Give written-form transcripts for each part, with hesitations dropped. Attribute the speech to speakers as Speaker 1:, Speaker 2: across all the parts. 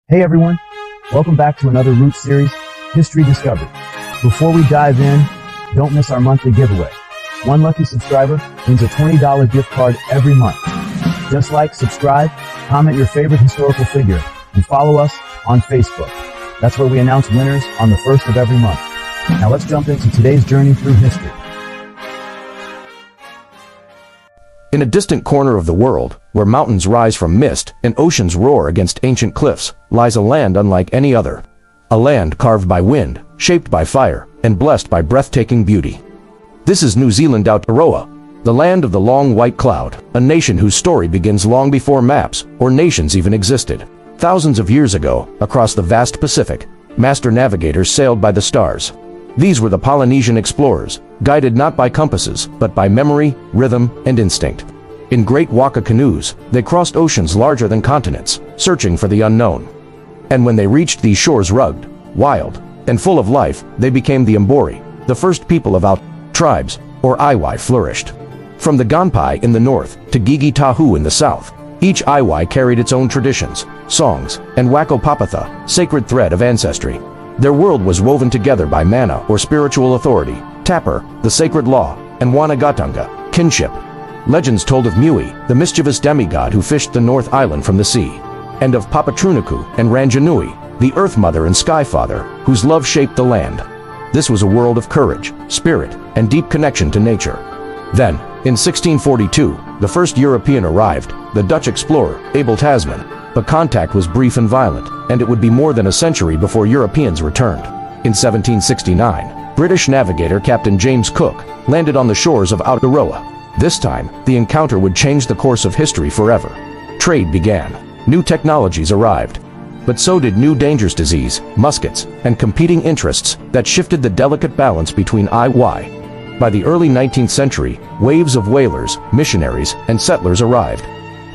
Speaker 1: Hey everyone, welcome back to another Roots series, History Discovered. Before we dive in, don't miss our monthly giveaway. One lucky subscriber wins a $20 gift card every month. Just like, subscribe, comment your favorite historical figure, and follow us on Facebook. That's where we announce winners on the first of every month. Now let's jump into today's journey through history.
Speaker 2: In a distant corner of the world, where mountains rise from mist and oceans roar against ancient cliffs, lies a land unlike any other. A land carved by wind, shaped by fire, and blessed by breathtaking beauty. This is New Zealand Aotearoa, the land of the long white cloud, a nation whose story begins long before maps or nations even existed. Thousands of years ago, across the vast Pacific, master navigators sailed by the stars. These were the Polynesian explorers, guided not by compasses, but by memory, rhythm, and instinct. In great waka canoes, they crossed oceans larger than continents, searching for the unknown. And when they reached these shores rugged, wild, and full of life, they became the Mbori, the first people of tribes, or Iwai flourished. From the Ganpai in the north to Gigi Tahu in the south, each Iwai carried its own traditions, songs, and Wako Papatha, sacred thread of ancestry. Their world was woven together by mana or spiritual authority, Tapper, the sacred law, and Wanagatanga, kinship. Legends told of Mui, the mischievous demigod who fished the North Island from the sea, and of Papatrunaku and Ranjanui, the Earth Mother and Sky Father, whose love shaped the land. This was a world of courage, spirit, and deep connection to nature. Then, in 1642, the first European arrived, the Dutch explorer, Abel Tasman, but contact was brief and violent, and it would be more than a century before Europeans returned. In 1769, British navigator Captain James Cook landed on the shores of Aotearoa. This time, the encounter would change the course of history forever. Trade began. New technologies arrived. But so did new dangers, disease, muskets, and competing interests that shifted the delicate balance between Iwai. By the early 19th century, waves of whalers, missionaries, and settlers arrived.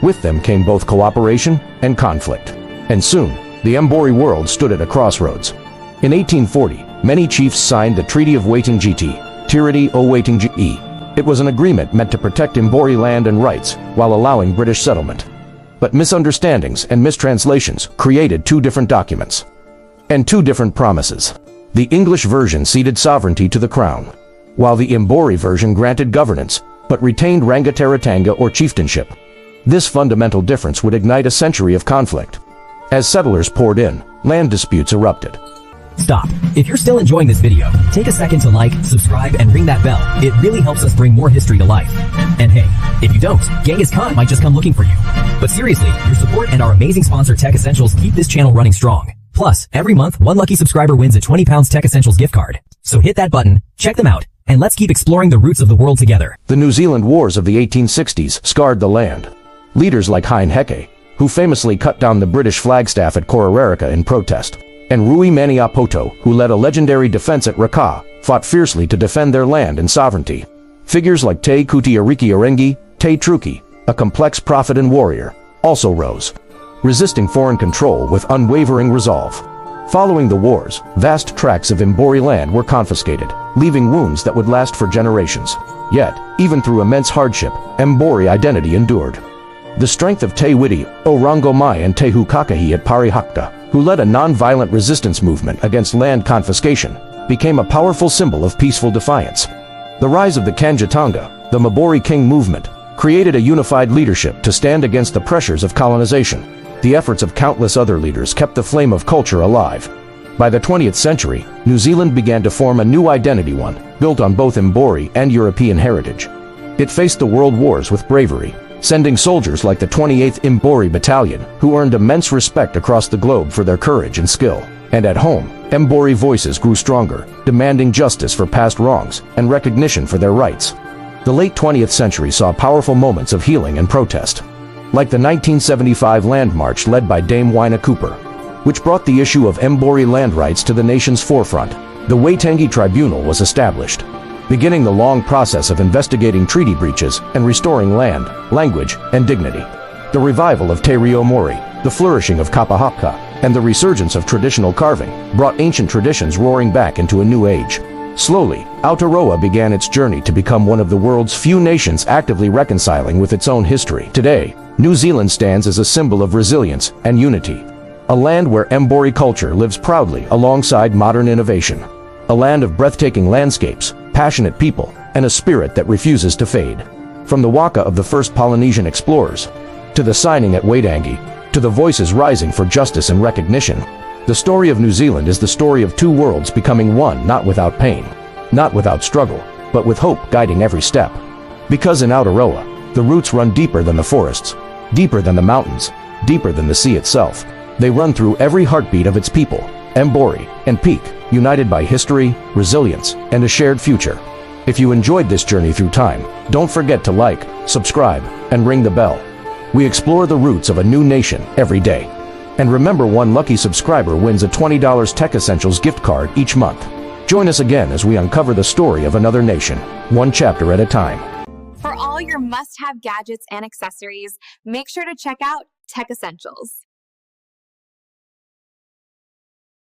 Speaker 2: With them came both cooperation and conflict. And soon, the Mbori world stood at a crossroads. In 1840, many chiefs signed the Treaty of Waitangi, Tiriti o Waitangi. It was an agreement meant to protect Mbori land and rights while allowing British settlement. But misunderstandings and mistranslations created two different documents and two different promises. The English version ceded sovereignty to the crown, while the Mbori version granted governance but retained Rangataratanga or chieftainship. This fundamental difference would ignite a century of conflict. As settlers poured in, land disputes erupted.
Speaker 3: Stop. If you're still enjoying this video, take a second to like, subscribe, and ring that bell. It really helps us bring more history to life. And hey, if you don't, Genghis Khan might just come looking for you. But seriously, your support and our amazing sponsor Tech Essentials keep this channel running strong. Plus, every month, one lucky subscriber wins a £20 Tech Essentials gift card. So hit that button, check them out, and let's keep exploring the roots of the world together.
Speaker 2: The New Zealand Wars of the 1860s scarred the land. Leaders like Hein Heke, who famously cut down the British flagstaff at Kororareka in protest, and Rui Maniapoto, who led a legendary defense at Raka, fought fiercely to defend their land and sovereignty. Figures like Te Kuti Ariki Arengi, Te Truki, a complex prophet and warrior, also rose, resisting foreign control with unwavering resolve. Following the wars, vast tracts of Mbori land were confiscated, leaving wounds that would last for generations. Yet, even through immense hardship, Mbori identity endured. The strength of Te Witi, Orongo Mai and Tehu Kakahi at Parihakta, who led a non-violent resistance movement against land confiscation, became a powerful symbol of peaceful defiance. The rise of the Kanjatanga, the Mbori King movement, created a unified leadership to stand against the pressures of colonization. The efforts of countless other leaders kept the flame of culture alive. By the 20th century, New Zealand began to form a new identity, one built on both Mbori and European heritage. It faced the world wars with bravery, sending soldiers like the 28th Mbori Battalion, who earned immense respect across the globe for their courage and skill. And at home, Mbori voices grew stronger, demanding justice for past wrongs and recognition for their rights. The late 20th century saw powerful moments of healing and protest, like the 1975 Land March led by Dame Waina Cooper, which brought the issue of Mbori land rights to the nation's forefront. The Waitangi Tribunal was established, beginning the long process of investigating treaty breaches and restoring land, language, and dignity. The revival of Te Reo Mori, the flourishing of Kapahapka, and the resurgence of traditional carving brought ancient traditions roaring back into a new age. Slowly, Aotearoa began its journey to become one of the world's few nations actively reconciling with its own history. Today, New Zealand stands as a symbol of resilience and unity. A land where Mbori culture lives proudly alongside modern innovation. A land of breathtaking landscapes, passionate people, and a spirit that refuses to fade. From the waka of the first Polynesian explorers, to the signing at Waitangi, to the voices rising for justice and recognition, the story of New Zealand is the story of two worlds becoming one, not without pain, not without struggle, but with hope guiding every step. Because in Aotearoa, the roots run deeper than the forests, deeper than the mountains, deeper than the sea itself. They run through every heartbeat of its people, Mbori and Peak, united by history, resilience, and a shared future. If you enjoyed this journey through time, don't forget to like, subscribe, and ring the bell. We explore the roots of a new nation every day. And remember, one lucky subscriber wins a $20 Tech Essentials gift card each month. Join us again as we uncover the story of another nation, one chapter at a time.
Speaker 4: For all your must-have gadgets and accessories, make sure to check out Tech Essentials.